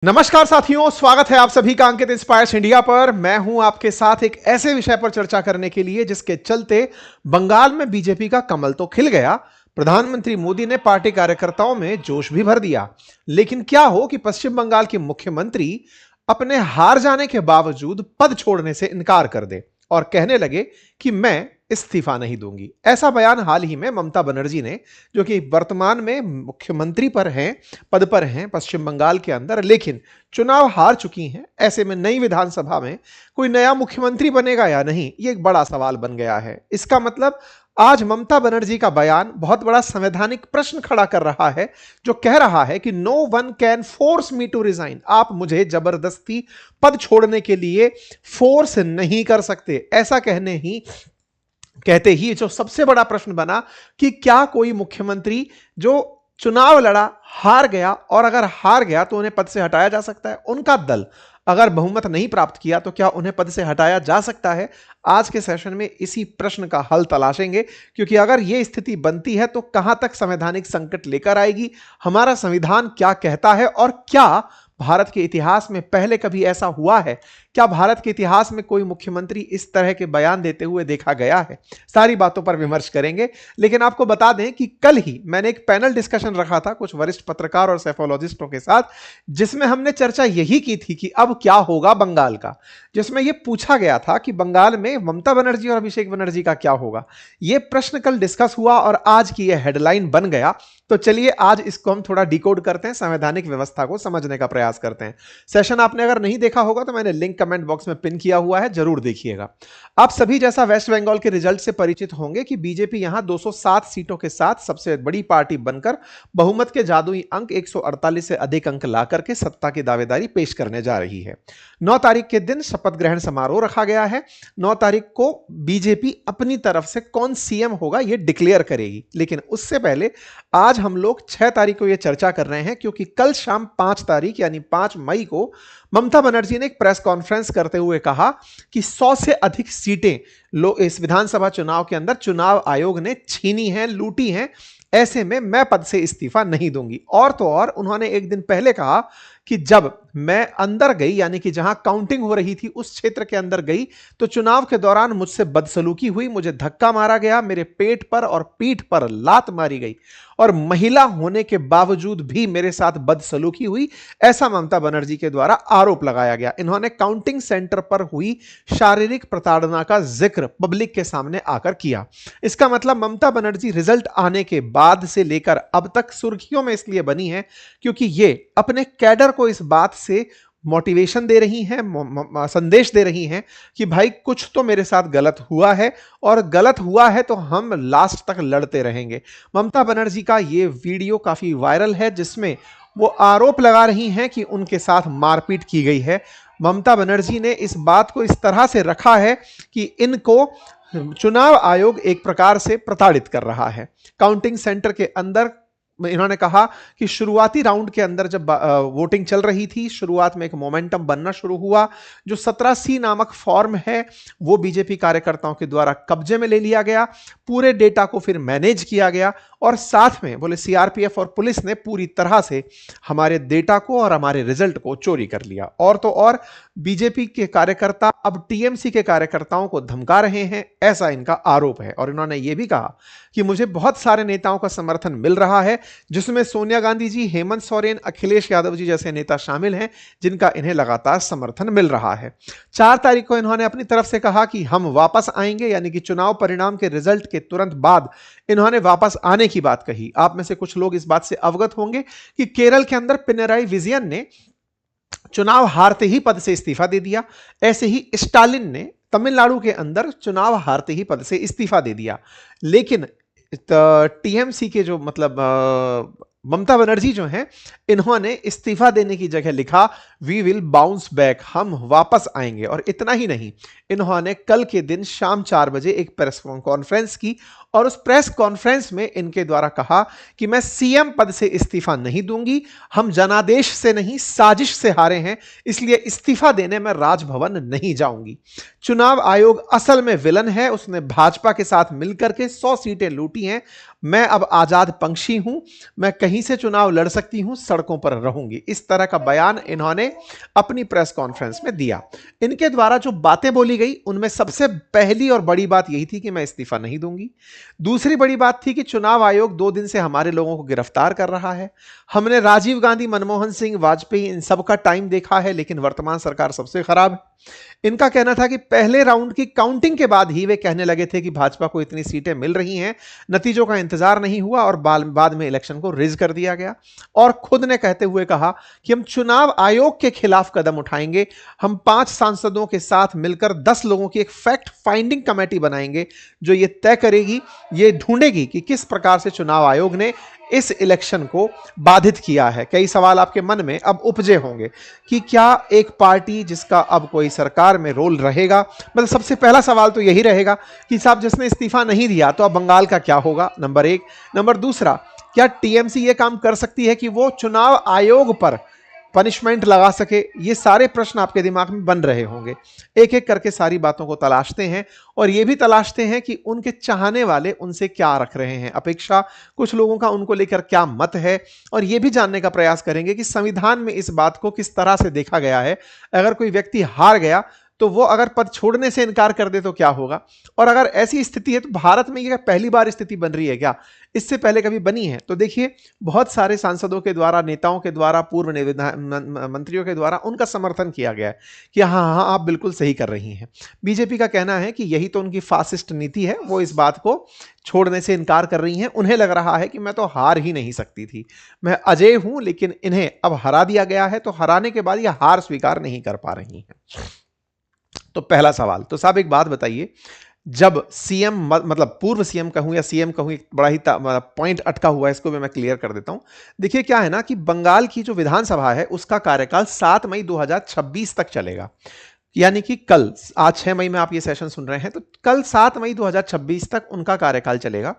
नमस्कार साथियों, स्वागत है आप सभी का अंकित इंस्पायर्स इंडिया पर। मैं हूं आपके साथ एक ऐसे विषय पर चर्चा करने के लिए जिसके चलते बंगाल में बीजेपी का कमल तो खिल गया, प्रधानमंत्री मोदी ने पार्टी कार्यकर्ताओं में जोश भी भर दिया। लेकिन क्या हो कि पश्चिम बंगाल के मुख्यमंत्री अपने हार जाने के बावजूद पद छोड़ने से इनकार कर दे और कहने लगे कि मैं इस्तीफा नहीं दूंगी। ऐसा बयान हाल ही में ममता बनर्जी ने, जो कि वर्तमान में मुख्यमंत्री पद पर हैं पश्चिम बंगाल के अंदर, लेकिन चुनाव हार चुकी हैं। ऐसे में नई विधानसभा में कोई नया मुख्यमंत्री बनेगा या नहीं, ये एक बड़ा सवाल बन गया है। इसका मतलब आज ममता बनर्जी का बयान बहुत बड़ा संवैधानिक प्रश्न खड़ा कर रहा है, जो कह रहा है कि no one can force me to resign. आप मुझे जबरदस्ती पद छोड़ने के लिए फोर्स नहीं कर सकते। ऐसा कहते ही जो सबसे बड़ा प्रश्न बना कि क्या कोई मुख्यमंत्री जो चुनाव लड़ा हार गया, और अगर हार गया तो उन्हें पद से हटाया जा सकता है? उनका दल अगर बहुमत नहीं प्राप्त किया तो क्या उन्हें पद से हटाया जा सकता है? आज के सेशन में इसी प्रश्न का हल तलाशेंगे, क्योंकि अगर यह स्थिति बनती है तो कहां तक संवैधानिक संकट लेकर आएगी, हमारा संविधान क्या कहता है, और क्या भारत के इतिहास में पहले कभी ऐसा हुआ है? क्या भारत के इतिहास में कोई मुख्यमंत्री इस तरह के बयान देते हुए देखा गया है? सारी बातों पर विमर्श करेंगे। लेकिन आपको बता दें कि कल ही मैंने एक पैनल डिस्कशन रखा था कुछ वरिष्ठ पत्रकार और सेफोलॉजिस्टों के साथ, जिसमें हमने चर्चा यही की थी कि अब क्या होगा बंगाल का, जिसमें यह पूछा गया था कि बंगाल में ममता बनर्जी और अभिषेक बनर्जी का क्या होगा। यह प्रश्न कल डिस्कस हुआ और आज की यह हेडलाइन बन गया। तो चलिए आज इसको हम थोड़ा डिकोड करते हैं, संवैधानिक व्यवस्था को समझने का प्रयास करते हैं। सेशन आपने अगर नहीं देखा होगा तो मैंने लिंक कमेंट बॉक्स में पिन किया हुआ है, जरूर देखिएगा। आप सभी जैसा वेस्ट बंगाल के रिजल्ट से परिचित होंगे कि बीजेपी यहां 207 सीटों के साथ सबसे बड़ी पार्टी बनकर बहुमत के जादुई अंक 148 से अधिक अंक लाकर के सत्ता की दावेदारी पेश करने जा रही है। 9 तारीख के दिन शपथ ग्रहण समारोह रखा गया है। 9 तारीख को बीजेपी अपनी तरफ से कौन सीएम होगा यह डिक्लेयर करेगी। लेकिन उससे पहले आज हम लोग 6 तारीख को यह चर्चा कर रहे हैं, क्योंकि कल शाम 5 तारीख यानी 5 मई को ममता बनर्जी ने एक प्रेस कॉन्फ्रेंस करते हुए कहा कि 100 से अधिक सीटें इस विधानसभा चुनाव के अंदर चुनाव आयोग ने छीनी हैं, लूटी हैं। ऐसे में मैं पद से इस्तीफा नहीं दूंगी। और तो और उन्होंने एक दिन पहले कहा कि जब मैं अंदर गई, यानी कि जहां काउंटिंग हो रही थी उस क्षेत्र के अंदर गई, तो चुनाव के दौरान मुझसे बदसलूकी हुई, मुझे धक्का मारा गया, मेरे पेट पर और पीठ पर लात मारी गई, और महिला होने के बावजूद भी मेरे साथ बदसलूकी हुई। ऐसा ममता बनर्जी के द्वारा आरोप लगाया गया। इन्होंने काउंटिंग सेंटर पर हुई शारीरिक प्रताड़ना का जिक्र पब्लिक के सामने आकर किया। इसका मतलब ममता बनर्जी रिजल्ट आने के बाद से लेकर अब तक सुर्खियों में इसलिए बनी है क्योंकि ये अपने कैडर को इस बात से मोटिवेशन दे रही हैं, संदेश दे रही हैं कि भाई कुछ तो मेरे साथ गलत हुआ है, और गलत हुआ है तो हम लास्ट तक लड़ते रहेंगे। ममता बनर्जी का ये वीडियो काफी वायरल है, जिसमें वो आरोप लगा रही हैं कि उनके साथ मारपीट की गई है। ममता बनर्जी ने इस बात को इस तरह से रखा है कि इनको चुनाव आयोग एक प्रकार से प्रताड़ित कर रहा है। काउंटिंग सेंटर के अंदर इन्होंने कहा कि शुरुआती राउंड के अंदर जब वोटिंग चल रही थी, शुरुआत में एक मोमेंटम बनना शुरू हुआ। जो 17C नामक फॉर्म है वो बीजेपी कार्यकर्ताओं के द्वारा कब्जे में ले लिया गया, पूरे डेटा को फिर मैनेज किया गया, और साथ में बोले सीआरपीएफ और पुलिस ने पूरी तरह से हमारे डेटा को और हमारे रिजल्ट को चोरी कर लिया। और तो और बीजेपी के कार्यकर्ता अब टीएमसी के कार्यकर्ताओं को धमका रहे हैं, ऐसा इनका आरोप है। और इन्होंने यह भी कहा कि मुझे बहुत सारे नेताओं का समर्थन मिल रहा है, जिसमें सोनिया गांधी जी, हेमंत सोरेन, अखिलेश यादव जी जैसे नेता शामिल हैं, जिनका इन्हें लगातार समर्थन मिल रहा है। 4 तारीख को इन्होंने अपनी तरफ से कहा कि हम वापस आएंगे, यानी कि चुनाव परिणाम के रिजल्ट के तुरंत बाद इन्होंने वापस आने की बात कही। आप में से कुछ लोग इस बात से अवगत होंगे कि केरल के अंदर पिनराई विजयन ने चुनाव हारते ही पद से इस्तीफा दे दिया। ऐसे ही स्टालिन ने तमिलनाडु के अंदर चुनाव हारते ही पद से इस्तीफा दे दिया। लेकिन टीएमसी के जो ममता बनर्जी जो हैं, इन्होंने इस्तीफा देने की जगह लिखा वी विल बाउंस बैक, हम वापस आएंगे। और इतना ही नहीं, इन्होंने कल के दिन शाम 4 बजे एक प्रेस कॉन्फ्रेंस की, और उस प्रेस कॉन्फ्रेंस में इनके द्वारा कहा कि मैं सीएम पद से इस्तीफा नहीं दूंगी, हम जनादेश से नहीं साजिश से हारे हैं, इसलिए इस्तीफा देने में राजभवन नहीं जाऊंगी। चुनाव आयोग असल में विलन है, उसने भाजपा के साथ मिलकर के 100 सीटें लूटी हैं। मैं अब आजाद पंछी हूं, मैं कहीं से चुनाव लड़ सकती हूं, सड़कों पर रहूंगी। इस तरह का बयान इन्होंने अपनी प्रेस कॉन्फ्रेंस में दिया। इनके द्वारा जो बातें बोली गई उनमें सबसे पहली और बड़ी बात यही थी कि मैं इस्तीफा नहीं दूंगी। दूसरी बड़ी बात थी कि चुनाव आयोग 2 दिन से हमारे लोगों को गिरफ्तार कर रहा है। हमने राजीव गांधी, मनमोहन सिंह, वाजपेयी इन सब का टाइम देखा है, लेकिन वर्तमान सरकार सबसे खराब है। इनका कहना था कि पहले राउंड की काउंटिंग के बाद ही वे कहने लगे थे कि भाजपा को इतनी सीटें मिल रही हैं, नतीजों का इंतजार नहीं हुआ और बाद में इलेक्शन को रिज कर दिया गया। और खुद ने कहते हुए कहा कि हम चुनाव आयोग के खिलाफ कदम उठाएंगे, हम 5 सांसदों के साथ मिलकर 10 लोगों की एक फैक्ट फाइंडिंग कमेटी बनाएंगे जो ये तय करेगी, ये ढूंढेगी कि किस प्रकार से चुनाव आयोग ने इस इलेक्शन को बाधित किया है। कई सवाल आपके मन में अब उपजे होंगे कि क्या एक पार्टी जिसका अब कोई सरकार में रोल रहेगा, मतलब सबसे पहला सवाल तो यही रहेगा कि साहब जिसने इस्तीफा नहीं दिया तो अब बंगाल का क्या होगा, नंबर 1। नंबर दूसरा, क्या टीएमसी ये काम कर सकती है कि वो चुनाव आयोग पर पनिशमेंट लगा सके? ये सारे प्रश्न आपके दिमाग में बन रहे होंगे। एक एक करके सारी बातों को तलाशते हैं और ये भी तलाशते हैं कि उनके चाहने वाले उनसे क्या रख रहे हैं अपेक्षा, कुछ लोगों का उनको लेकर क्या मत है, और ये भी जानने का प्रयास करेंगे कि संविधान में इस बात को किस तरह से देखा गया है। अगर कोई व्यक्ति हार गया तो वो अगर पद छोड़ने से इनकार कर दे तो क्या होगा, और अगर ऐसी स्थिति है तो भारत में ये पहली बार स्थिति बन रही है क्या, इससे पहले कभी बनी है? तो देखिए, बहुत सारे सांसदों के द्वारा, नेताओं के द्वारा, पूर्व मंत्रियों के द्वारा उनका समर्थन किया गया है कि हाँ हाँ आप बिल्कुल सही कर रही हैं। बीजेपी का कहना है कि यही तो उनकी फासिस्ट नीति है, वो इस बात को छोड़ने से इनकार कर रही हैं। उन्हें लग रहा है कि मैं तो हार ही नहीं सकती थी, मैं अजय हूं, लेकिन इन्हें अब हरा दिया गया है, तो हराने के बाद ये हार स्वीकार नहीं कर पा रही हैं। तो पहला सवाल, तो साहब एक बात बताइए, जब सीएम, मतलब पूर्व सीएम कहूं या सीएम कहूं, एक बड़ा ही पॉइंट अटका हुआ है, इसको भी मैं क्लियर कर देता हूं। देखिए क्या है ना कि बंगाल की जो विधानसभा है उसका कार्यकाल 7 मई 2026 तक चलेगा, यानी कि कल, आज 6 मई में आप ये सेशन सुन रहे हैं, तो कल 7 मई 2026 तक उनका कार्यकाल चलेगा।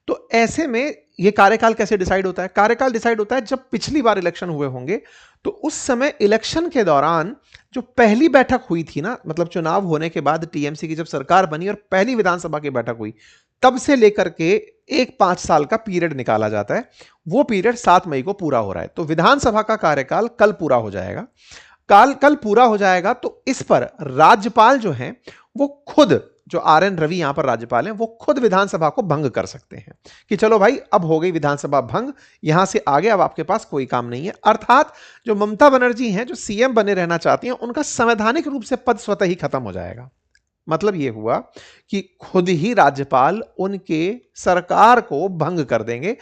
तो ऐसे में ये कार्यकाल कैसे डिसाइड होता है? कार्यकाल डिसाइड होता है जब पिछली बार इलेक्शन हुए होंगे तो उस समय इलेक्शन के दौरान जो पहली बैठक हुई थी ना, मतलब चुनाव होने के बाद टीएमसी की जब सरकार बनी और पहली विधानसभा की बैठक हुई, तब से लेकर के एक 5 साल का पीरियड निकाला जाता है। वो पीरियड 7 मई को पूरा हो रहा है, तो विधानसभा का कार्यकाल कल पूरा हो जाएगा। कल पूरा हो जाएगा तो इस पर राज्यपाल जो हैं वो खुद, जो आर.एन. रवि यहां पर राज्यपाल हैं, वो खुद विधानसभा को भंग कर सकते हैं कि चलो भाई अब हो गई विधानसभा भंग, यहां से आगे अब आपके पास कोई काम नहीं है। अर्थात जो ममता बनर्जी हैं, जो सीएम बने रहना चाहती हैं, उनका संवैधानिक रूप से पद स्वतः ही खत्म हो जाएगा। मतलब यह हुआ कि खुद ही राज्यपाल उनके सरकार को भंग कर देंगे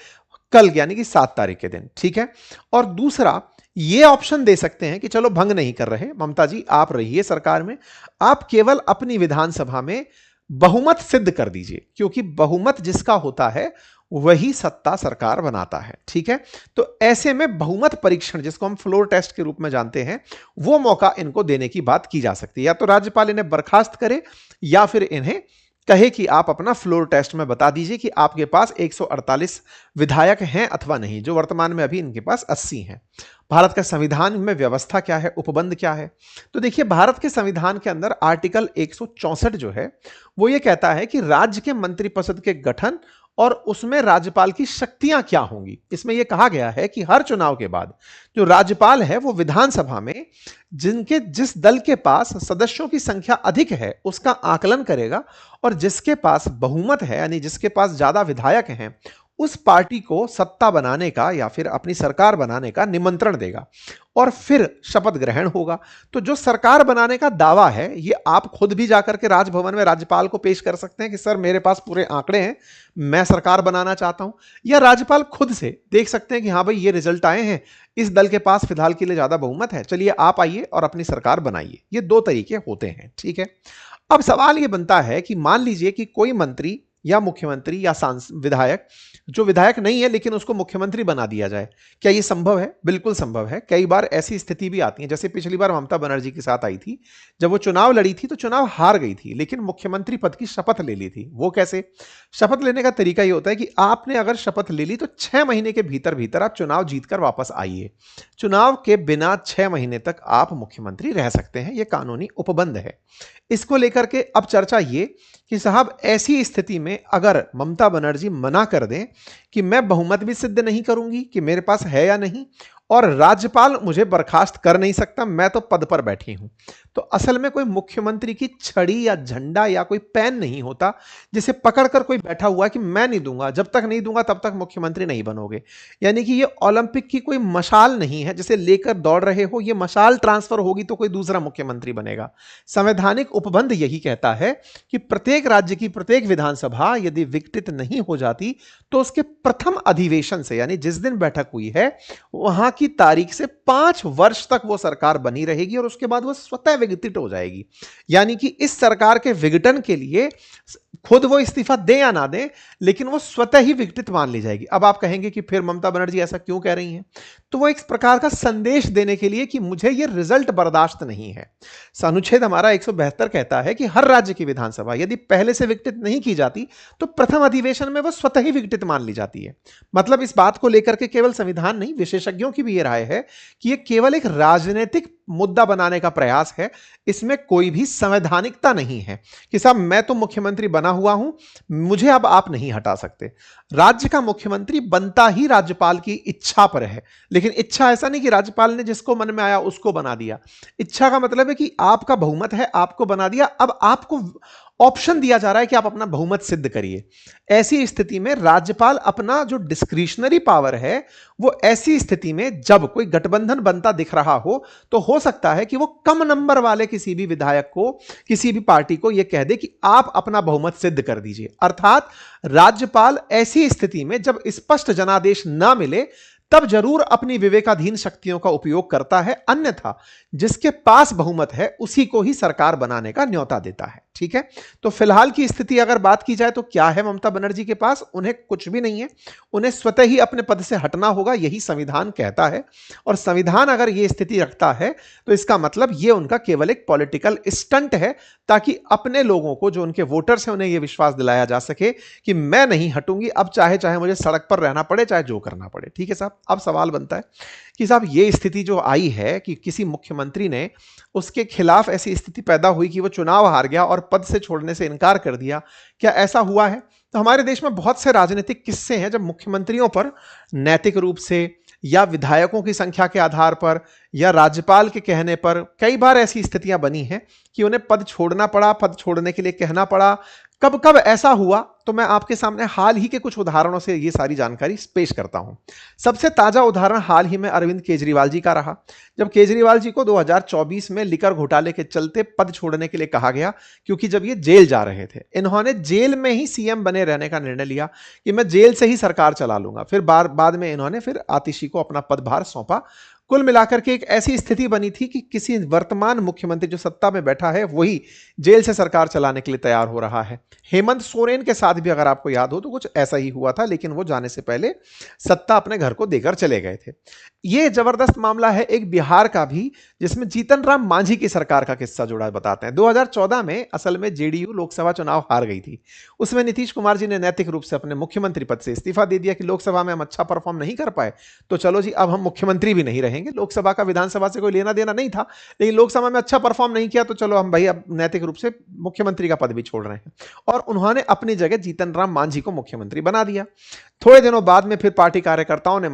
कल, यानी कि 7 तारीख के दिन, ठीक है। और दूसरा, ये ऑप्शन दे सकते हैं कि चलो भंग नहीं कर रहे ममता जी, आप रहिए सरकार में, आप केवल अपनी विधानसभा में बहुमत सिद्ध कर दीजिए, क्योंकि बहुमत जिसका होता है वही सत्ता सरकार बनाता है, ठीक है। तो ऐसे में बहुमत परीक्षण, जिसको हम फ्लोर टेस्ट के रूप में जानते हैं, वो मौका इनको देने की बात की जा सकती है। या तो राज्यपाल इन्हें बर्खास्त करे या फिर इन्हें कहे कि आप अपना फ्लोर टेस्ट में बता दीजिए कि आपके पास 148 विधायक हैं अथवा नहीं, जो वर्तमान में अभी इनके पास 80 हैं। भारत का संविधान में व्यवस्था क्या है, उपबंध क्या है? तो देखिए, भारत के संविधान के अंदर आर्टिकल 164 जो है वो ये कहता है कि राज्य के मंत्रिपरिषद के गठन और उसमें राज्यपाल की शक्तियां क्या होंगी। इसमें यह कहा गया है कि हर चुनाव के बाद जो राज्यपाल है वो विधानसभा में जिस दल के पास सदस्यों की संख्या अधिक है उसका आकलन करेगा, और जिसके पास बहुमत है, यानी जिसके पास ज्यादा विधायक हैं, उस पार्टी को सत्ता बनाने का या फिर अपनी सरकार बनाने का निमंत्रण देगा और फिर शपथ ग्रहण होगा। तो जो सरकार बनाने का दावा है, ये आप खुद भी जाकर के राजभवन में राज्यपाल को पेश कर सकते हैं कि सर मेरे पास पूरे आंकड़े हैं, मैं सरकार बनाना चाहता हूं, या राज्यपाल खुद से देख सकते हैं कि हाँ भाई ये रिजल्ट आए हैं, इस दल के पास फिलहाल के लिए ज्यादा बहुमत है, चलिए आप आइए और अपनी सरकार बनाइए। ये 2 तरीके होते हैं, ठीक है। अब सवाल ये बनता है कि मान लीजिए कि कोई मंत्री या मुख्यमंत्री या विधायक, जो विधायक नहीं है लेकिन उसको मुख्यमंत्री बना दिया जाए, क्या यह संभव है? बिल्कुल संभव है। कई बार ऐसी स्थिति भी आती है, जैसे पिछली बार ममता बनर्जी के साथ आई थी, जब वो चुनाव लड़ी थी तो चुनाव हार गई थी लेकिन मुख्यमंत्री पद की शपथ ले ली थी। वो कैसे? शपथ लेने का तरीका ये होता है कि आपने अगर शपथ ले ली तो 6 महीने के भीतर भीतर आप चुनाव जीतकर वापस आइए। चुनाव के बिना 6 महीने तक आप मुख्यमंत्री रह सकते हैं, यह कानूनी उपबंध है। इसको लेकर के अब चर्चा ये कि साहब ऐसी स्थिति में में अगर ममता बनर्जी मना कर दें कि मैं बहुमत भी सिद्ध नहीं करूंगी कि मेरे पास है या नहीं, और राज्यपाल मुझे बर्खास्त कर नहीं सकता, मैं तो पद पर बैठी हूं, तो असल में कोई मुख्यमंत्री की छड़ी या झंडा या कोई पेन नहीं होता जिसे पकड़कर कोई बैठा हुआ है कि मैं नहीं दूंगा, जब तक नहीं दूंगा तब तक मुख्यमंत्री नहीं बनोगे। यानी कि ये ओलंपिक की कोई मशाल नहीं है जिसे लेकर दौड़ रहे हो, ये मशाल ट्रांसफर होगी तो कोई दूसरा मुख्यमंत्री बनेगा। संवैधानिक उपबंध यही कहता है कि प्रत्येक राज्य की प्रत्येक विधानसभा यदि विघटित नहीं हो जाती तो उसके प्रथम अधिवेशन से, यानी जिस दिन बैठक हुई है वहां की तारीख से 5 वर्ष तक वो सरकार बनी रहेगी और उसके बाद वो स्वतः विघटित हो जाएगी। यानी कि इस सरकार के विघटन के लिए खुद वो इस्तीफा दें या ना दें, लेकिन वो स्वतः ही विघटित मान ली जाएगी। अब आप कहेंगे कि फिर ममता बनर्जी ऐसा क्यों कह रही हैं? तो वो एक प्रकार का संदेश देने के लिए कि मुझे ये रिजल्ट बर्दाश्त नहीं है। अनुच्छेद हमारा 172 कहता है कि हर राज्य की विधानसभा यदि पहले से विघटित नहीं की जाती तो प्रथम अधिवेशन में वो स्वतः ही विघटित मान ली जाती है। मतलब इस बात को लेकर के केवल संविधान नहीं, विशेषज्ञों की भी ये राय है कि ये केवल एक राजनीतिक मुद्दा बनाने का प्रयास है, इसमें कोई भी संवैधानिकता नहीं है कि साहब मैं तो मुख्यमंत्री बना हुआ हूं, मुझे अब आप नहीं हटा सकते। राज्य का मुख्यमंत्री बनता ही राज्यपाल की इच्छा पर है, लेकिन इच्छा ऐसा नहीं कि राज्यपाल ने जिसको मन में आया उसको बना दिया। इच्छा का मतलब है कि आपका बहुमत है, आपको बना दिया, अब आपको ऑप्शन दिया जा रहा है कि आप अपना बहुमत सिद्ध करिए। ऐसी स्थिति में राज्यपाल अपना जो डिस्क्रिशनरी पावर है वो ऐसी स्थिति में जब कोई गठबंधन बनता दिख रहा हो तो सकता है कि वो कम नंबर वाले किसी भी विधायक को, किसी भी पार्टी को यह कह दे कि आप अपना बहुमत सिद्ध कर दीजिए। अर्थात राज्यपाल ऐसी स्थिति में जब स्पष्ट जनादेश ना मिले तब जरूर अपनी विवेकाधीन शक्तियों का उपयोग करता है, अन्यथा जिसके पास बहुमत है उसी को ही सरकार बनाने का न्योता देता है। ठीक है, तो फिलहाल की स्थिति अगर बात की जाए तो क्या है ममता बनर्जी के पास? उन्हें कुछ भी नहीं है, उन्हें स्वतः ही अपने पद से हटना होगा, यही संविधान कहता है। और संविधान अगर यह स्थिति रखता है तो इसका मतलब यह उनका केवल एक पॉलिटिकल स्टंट है, ताकि अपने लोगों को, जो उनके वोटर्स हैं, उन्हें यह विश्वास दिलाया जा सके कि मैं नहीं हटूंगी, अब चाहे चाहे मुझे सड़क पर रहना पड़े, चाहे जो करना पड़े। ठीक है साहब, अब सवाल बनता है कि साहब ये स्थिति जो आई है कि किसी मुख्यमंत्री ने, उसके खिलाफ ऐसी स्थिति पैदा हुई कि वो चुनाव हार गया और पद से छोड़ने से इनकार कर दिया, क्या ऐसा हुआ है? तो हमारे देश में बहुत से राजनीतिक किस्से हैं जब मुख्यमंत्रियों पर नैतिक रूप से या विधायकों की संख्या के आधार पर या राज्यपाल के कहने पर कई बार ऐसी स्थितियां बनी हैं कि उन्हें पद छोड़ना पड़ा, पद छोड़ने के लिए कहना पड़ा। कब कब ऐसा हुआ तो मैं आपके सामने हाल ही के कुछ उदाहरणों से ये सारी जानकारी पेश करता हूं। सबसे ताजा उदाहरण हाल ही में अरविंद केजरीवाल जी का रहा, जब केजरीवाल जी को 2024 में लिकर घोटाले के चलते पद छोड़ने के लिए कहा गया, क्योंकि जब ये जेल जा रहे थे, इन्होंने जेल में ही सीएम बने रहने का निर्णय लिया कि मैं जेल से ही सरकार चला लूंगा। फिर बाद में इन्होंने फिर आतिशी को अपना पदभार सौंपा। कुल मिलाकर के एक ऐसी स्थिति बनी थी कि किसी वर्तमान मुख्यमंत्री जो सत्ता में बैठा है वही जेल से सरकार चलाने के लिए तैयार हो रहा है। हेमंत सोरेन के साथ भी अगर आपको याद हो तो कुछ ऐसा ही हुआ था, लेकिन वो जाने से पहले सत्ता अपने घर को देकर चले गए थे। ये जबरदस्त मामला है एक बिहार का भी, जिसमें जीतन राम मांझी की सरकार का किस्सा जुड़ा बताते हैं। 2014 में असल में जेडीयू लोकसभा चुनाव हार गई थी। उसमें नीतीश कुमार जी ने नैतिक रूप से अपने मुख्यमंत्री पद से इस्तीफा दे दिया कि लोकसभा में हम अच्छा परफॉर्म नहीं कर पाए तो चलो जी अब हम मुख्यमंत्री भी नहीं रहेंगे। लोकसभा का विधानसभा से कोई लेना देना नहीं था, लेकिन लोकसभा में अच्छा परफॉर्म नहीं किया तो चलो हम भाई अब नैतिक रूप से मुख्यमंत्री का पद भी छोड़ रहे हैं, और उन्होंने अपनी जगह जीतन राम मांझी को मुख्यमंत्री बना दिया। थोड़े दिनों बाद में फिर पार्टी कार्यकर्ताओं ने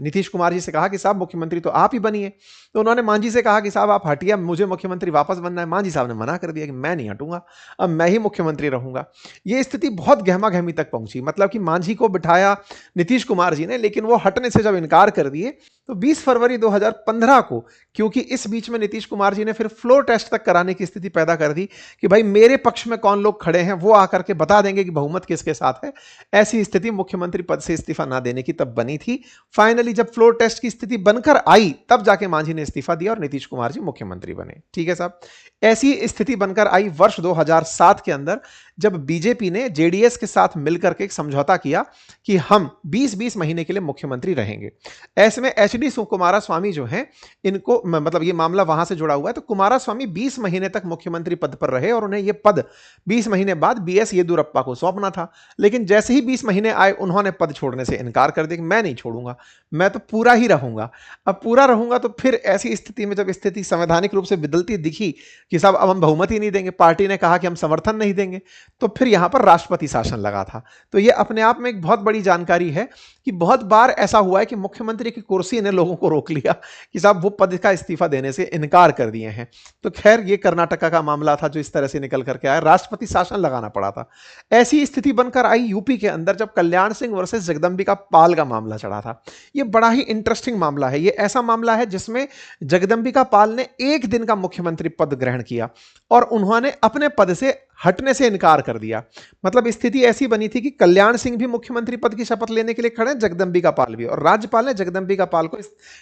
नीतीश कुमार जी से कहा कि साहब मुख्यमंत्री तो आप ही बनिए, तो उन्होंने मांझी से कहा कि साहब आप हटिए, मुझे मुख्यमंत्री वापस बनना है। मांझी साहब ने मना कर दिया कि मैं नहीं हटूंगा, अब मैं ही मुख्यमंत्री रहूंगा। यह स्थिति बहुत गहमा गहमी तक पहुंची, मतलब कि मांझी को बिठाया नीतीश कुमार जी ने, लेकिन वो हटने से जब इनकार कर दिए तो 20 फरवरी 2015 को, क्योंकि इस बीच में नीतीश कुमार जी ने फिर फ्लोर टेस्ट तक कराने की स्थिति पैदा कर दी कि भाई मेरे पक्ष में कौन लोग खड़े हैं वो आकर के बता देंगे कि बहुमत किसके साथ है। ऐसी स्थिति मुख्यमंत्री पद से इस्तीफा ना देने की तब बनी थी। फाइनली जब फ्लोर टेस्ट की स्थिति बनकर आई तब जाके मांझी ने इस्तीफा दिया और नीतीश कुमार जी मुख्यमंत्री बने। ठीक है साहब, ऐसी स्थिति बनकर आई वर्ष 2007 के अंदर, जब बीजेपी ने जेडीएस के साथ मिलकर के एक समझौता किया कि हम 20-20 महीने के लिए मुख्यमंत्री रहेंगे। ऐसे में एचडी कुमारस्वामी जो हैं, इनको मतलब ये मामला वहां से जुड़ा हुआ है, तो कुमारस्वामी 20 महीने तक मुख्यमंत्री पद पर रहे और उन्हें यह पद 20 महीने बाद बीएस येदियुरप्पा को सौंपना था। लेकिन जैसे ही 20 महीने आए उन्होंने पद छोड़ने से इनकार कर दिया कि मैं नहीं छोड़ूंगा, मैं तो पूरा ही रहूंगा। अब पूरा रहूंगा तो फिर ऐसी स्थिति में जब स्थिति संवैधानिक रूप से बदलती दिखी कि साहब अब हम बहुमत ही नहीं देंगे, पार्टी ने कहा कि हम समर्थन नहीं देंगे, तो फिर यहां पर राष्ट्रपति शासन लगा था। तो यह अपने आप में एक बहुत बड़ी जानकारी है कि बहुत बार ऐसा हुआ है कि मुख्यमंत्री की कुर्सी ने लोगों को रोक लिया कि साहब वो पद का इस्तीफा देने से इनकार कर दिए हैं। तो खैर ये कर्नाटका का मामला था जो इस तरह से निकल करके आया, राष्ट्रपति शासन लगाना पड़ा था। ऐसी स्थिति बनकर आई यूपी के अंदर जब कल्याण सिंह वर्सेस जगदंबिका पाल का मामला चढ़ा था। ये बड़ा ही इंटरेस्टिंग मामला है। ये ऐसा मामला है जिसमें जगदंबिका पाल ने एक दिन का मुख्यमंत्री पद ग्रहण किया और उन्होंने अपने पद से हटने से इनकार कर दिया। मतलब स्थिति ऐसी बनी थी कि कल्याण सिंह भी मुख्यमंत्री पद की शपथ लेने के लिए खड़े, जगदंबिका पाल भी, और राज्यपाल ने जगदंबिका पाल को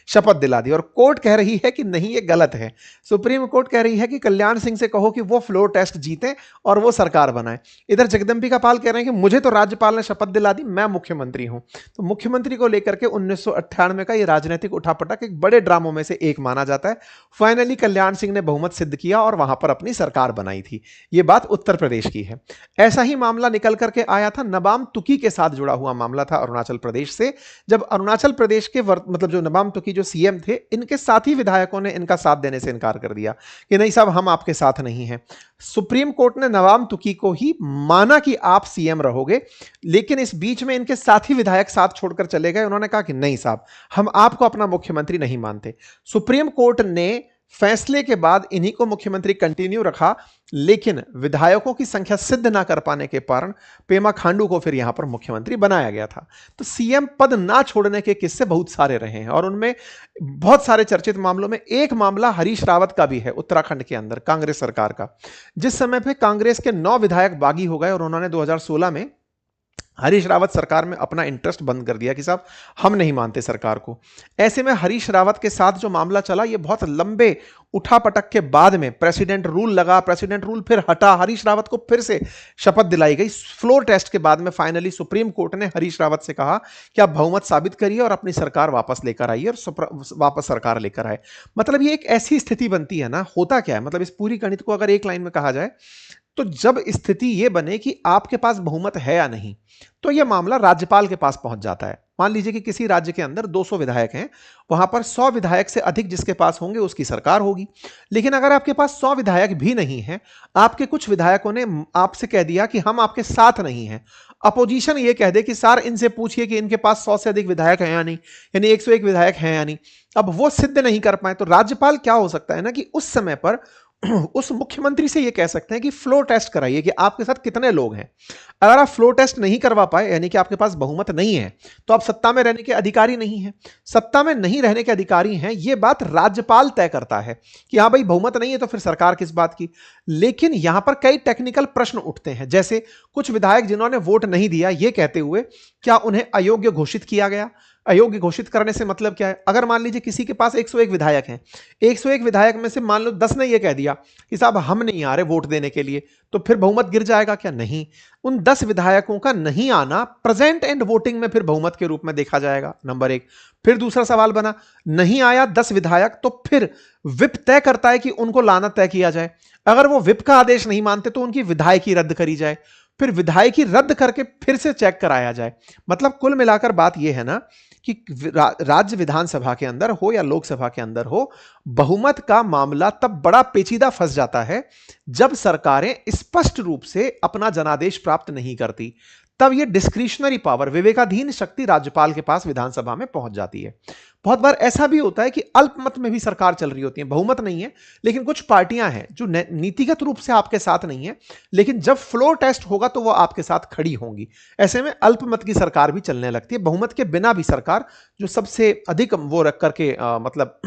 शपथ दिला दी। और कोर्ट कह रही है कि नहीं, ये गलत है। सुप्रीम कोर्ट कह रही है कि कल्याण सिंह से कहो कि वो फ्लोर टेस्ट जीते और वो सरकार बनाए। इधर जगदंबिका पाल कह रहे हैं कि मुझे तो राज्यपाल ने शपथ दिला दी, मैं मुख्यमंत्री हूं। तो मुख्यमंत्री को लेकर के 1998 का ये राजनीतिक उठापटक एक बड़े ड्रामों में से एक माना जाता है। फाइनली कल्याण सिंह ने बहुमत सिद्ध किया और वहां पर अपनी सरकार बनाई थी। ये बात उत्तर प्रदेश की है। ऐसा ही मामला निकल करके आया था, नबाम तुकी के साथ जुड़ा हुआ मामला था अरुणाचल प्रदेश से। जब अरुणाचल प्रदेश के मतलब जो नबाम तुकी जो सीएम थे, इनके साथी विधायकों ने इनका साथ देने से इनकार कर दिया कि नहीं साहब, हम आपके साथ नहीं हैं। सुप्रीम कोर्ट ने नबाम तुकी को ही माना कि आप सीएम रहोगे, लेकिन इस बीच में इनके साथी विधायक साथ छोड़कर चले गए। उन्होंने कहा कि नहीं साहब, हम आपको अपना मुख्यमंत्री नहीं मानते। सुप्रीम कोर्ट ने फैसले के बाद इन्हीं को मुख्यमंत्री कंटिन्यू रखा, लेकिन विधायकों की संख्या सिद्ध ना कर पाने के कारण पेमा खांडू को फिर यहां पर मुख्यमंत्री बनाया गया था। तो सीएम पद ना छोड़ने के किस्से बहुत सारे रहे हैं और उनमें बहुत सारे चर्चित मामलों में एक मामला हरीश रावत का भी है, उत्तराखंड के अंदर कांग्रेस सरकार का। जिस समय पे कांग्रेस के 9 विधायक बागी हो गए और उन्होंने 2016 में हरीश रावत सरकार में अपना इंटरेस्ट बंद कर दिया कि साहब हम नहीं मानते सरकार को। ऐसे में हरीश रावत के साथ जो मामला चला, ये बहुत लंबे उठापटक के बाद में प्रेसिडेंट रूल लगा, प्रेसिडेंट रूल फिर हटा, हरीश रावत को फिर से शपथ दिलाई गई। फ्लोर टेस्ट के बाद में फाइनली सुप्रीम कोर्ट ने हरीश रावत से कहा कि आप बहुमत साबित करिए और अपनी सरकार वापस लेकर आइए, और वापस सरकार लेकर आए। मतलब ये एक ऐसी स्थिति बनती है ना, होता क्या है, मतलब इस पूरी गणित को अगर एक लाइन में कहा जाए तो जब स्थिति यह बने कि आपके पास बहुमत है या नहीं, तो यह मामला राज्यपाल के पास पहुंच जाता है। मान लीजिए कि किसी राज्य के अंदर 200 विधायक हैं, वहां पर 100 विधायक से अधिक जिसके पास होंगे उसकी सरकार होगी। लेकिन अगर आपके पास 100 विधायक भी नहीं हैं, आपके कुछ विधायकों ने आपसे कह दिया कि हम आपके साथ नहीं हैं, अपोजिशन ये कह दे कि सर इनसे पूछिए कि इनके पास 100 से अधिक विधायक हैं या नहीं, यानी 101 विधायक हैं या नहीं, अब वो सिद्ध नहीं कर पाए, तो राज्यपाल क्या हो सकता है ना कि उस समय पर उस मुख्यमंत्री से ये कह सकते हैं कि फ्लोर टेस्ट कराइए कि आपके साथ कितने लोग हैं। अगर आप फ्लोर टेस्ट नहीं करवा पाए, यानी कि आपके पास बहुमत नहीं है, तो आप सत्ता में रहने के अधिकारी नहीं हैं। सत्ता में नहीं रहने के अधिकारी हैं, ये बात राज्यपाल तय करता है कि हाँ भाई बहुमत नहीं है तो फिर सरकार किस बात की। लेकिन यहां पर कई टेक्निकल प्रश्न उठते हैं, जैसे कुछ विधायक जिन्होंने वोट नहीं दिया, ये कहते हुए क्या उन्हें अयोग्य घोषित किया गया। अयोग्य घोषित करने से मतलब क्या है, अगर मान लीजिए किसी के पास 101 विधायक हैं, 101 विधायक में से मान लो 10 ने यह कह दिया कि साहब हम नहीं आ रहे वोट देने के लिए, तो फिर बहुमत गिर जाएगा क्या? नहीं, उन 10 विधायकों का नहीं आना प्रेजेंट एंड वोटिंग में फिर बहुमत के रूप में देखा जाएगा, नंबर 1। फिर दूसरा सवाल बना, नहीं आया 10 विधायक, तो फिर विप तय करता है कि उनको लाना तय किया जाए। अगर वो विप का आदेश नहीं मानते तो उनकी विधायकी रद्द करी जाए, फिर विधायकी रद्द करके फिर से चेक कराया जाए। मतलब कुल मिलाकर बात यह है ना कि राज्य विधानसभा के अंदर हो या लोकसभा के अंदर हो, बहुमत का मामला तब बड़ा पेचीदा फंस जाता है जब सरकारें स्पष्ट रूप से अपना जनादेश प्राप्त नहीं करती। तब यह डिस्क्रिशनरी पावर, विवेकाधीन शक्ति राज्यपाल के पास विधानसभा में पहुंच जाती है। बहुत बार ऐसा भी होता है कि अल्पमत में भी सरकार चल रही होती है, बहुमत नहीं है, लेकिन कुछ पार्टियां हैं जो नीतिगत रूप से आपके साथ नहीं है, लेकिन जब फ्लोर टेस्ट होगा तो वो आपके साथ खड़ी होंगी। ऐसे में अल्पमत की सरकार भी चलने लगती है। बहुमत के बिना भी सरकार जो सबसे अधिक वो रख करके मतलब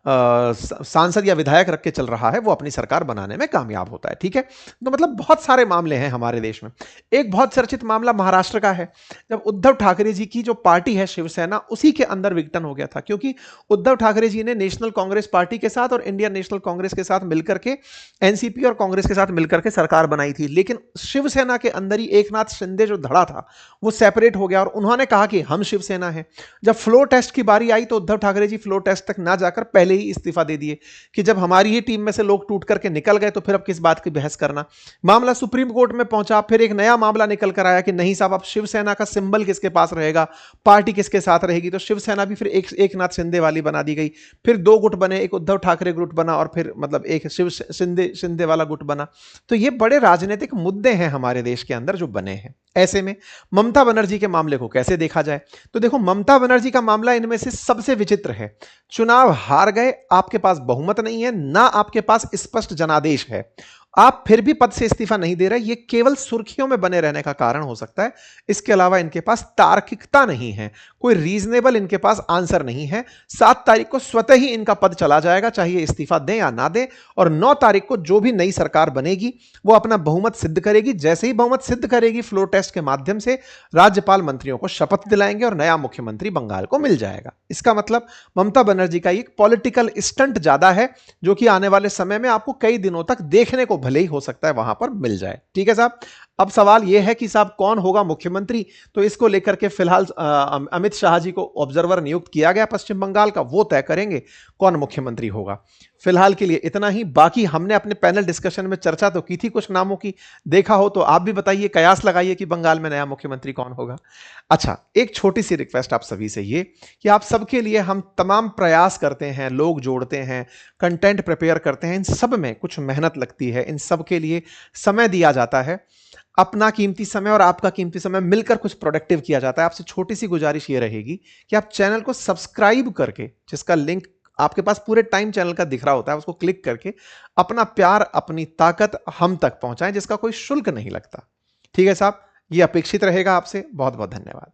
सांसद या विधायक रख के चल रहा है, वो अपनी सरकार बनाने में कामयाब होता है। ठीक है, तो मतलब बहुत सारे मामले हैं हमारे देश में। एक बहुत चर्चित मामला महाराष्ट्र का है, जब उद्धव ठाकरे जी की जो पार्टी है शिवसेना, उसी के अंदर विघटन हो गया था, क्योंकि उद्धव ठाकरे जी ने नेशनल कांग्रेस पार्टी के साथ और इंडियन नेशनल कांग्रेस के साथ मिलकर के, एनसीपी और कांग्रेस के साथ मिलकर के सरकार बनाई थी। लेकिन शिवसेना के अंदर ही एकनाथ शिंदे जो धड़ा था वो सेपरेट हो गया और उन्होंने कहा कि हम शिवसेना है। जब फ्लोर टेस्ट की बारी आई तो उद्धव ठाकरे जी फ्लोर टेस्ट तक ना जाकर पहले ही इस्तीफा दे दिए कि जब हमारी ही टीम में से लोग टूट करके निकल गए तो फिर अब किस बात की बहस करना। मामला सुप्रीम कोर्ट में पहुंचा, फिर एक नया मामला निकल कर आया कि नहीं साहब, अब शिवसेना का सिंबल किसके पास रहेगा, पार्टी किसके साथ रहेगी, तो शिवसेना भी फिर एक नाथ शिंदे वाली बना दी गई। फिर दो गुट बने, एक उद्धव ठाकरे गुट बना और फिर मतलब एक शिंदे वाला गुट बना। तो ये बड़े राजनीतिक मुद्दे हैं हमारे देश के अंदर जो बने हैं। ऐसे में ममता बनर्जी के मामले को कैसे देखा जाए, तो देखो ममता बनर्जी का मामला इनमें से सबसे विचित्र है। चुनाव हार गए, आपके पास बहुमत नहीं है, ना आपके पास स्पष्ट जनादेश है, आप फिर भी पद से इस्तीफा नहीं दे रहे। ये केवल सुर्खियों में बने रहने का कारण हो सकता है, इसके अलावा इनके पास तार्किकता नहीं है, कोई रीजनेबल इनके पास आंसर नहीं है। 7 तारीख को स्वतः ही इनका पद चला जाएगा, चाहे इस्तीफा दें या ना दें, और 9 तारीख को जो भी नई सरकार बनेगी वो अपना बहुमत सिद्ध करेगी। जैसे ही बहुमत सिद्ध करेगी, फ्लोर टेस्ट के माध्यम से राज्यपाल मंत्रियों को शपथ दिलाएंगे और नया मुख्यमंत्री बंगाल को मिल जाएगा। इसका मतलब ममता बनर्जी का एक पॉलिटिकल स्टंट ज्यादा है, जो कि आने वाले समय में आपको कई दिनों तक देखने को भले ही हो सकता है वहां पर मिल जाए। ठीक है साहब, अब सवाल यह है कि साहब कौन होगा मुख्यमंत्री, तो इसको लेकर के फिलहाल अमित शाह जी को ऑब्जर्वर नियुक्त किया गया पश्चिम बंगाल का, वो तय करेंगे कौन मुख्यमंत्री होगा। फिलहाल के लिए इतना ही। बाकी हमने अपने पैनल डिस्कशन में चर्चा तो की थी कुछ नामों की, देखा हो तो आप भी बताइए, कयास लगाइए कि बंगाल में नया मुख्यमंत्री कौन होगा। अच्छा, एक छोटी सी रिक्वेस्ट आप सभी से ये कि आप सबके लिए हम तमाम प्रयास करते हैं, लोग जोड़ते हैं, कंटेंट प्रिपेयर करते हैं, इन सब में कुछ मेहनत लगती है, इन सब के लिए समय दिया जाता है, अपना कीमती समय और आपका कीमती समय मिलकर कुछ प्रोडक्टिव किया जाता है। आपसे छोटी सी गुजारिश ये रहेगी कि आप चैनल को सब्सक्राइब करके, जिसका लिंक आपके पास पूरे टाइम चैनल का दिख रहा होता है, उसको क्लिक करके अपना प्यार, अपनी ताकत हम तक पहुंचाएं, जिसका कोई शुल्क नहीं लगता। ठीक है साहब, ये अपेक्षित रहेगा आपसे। बहुत बहुत धन्यवाद।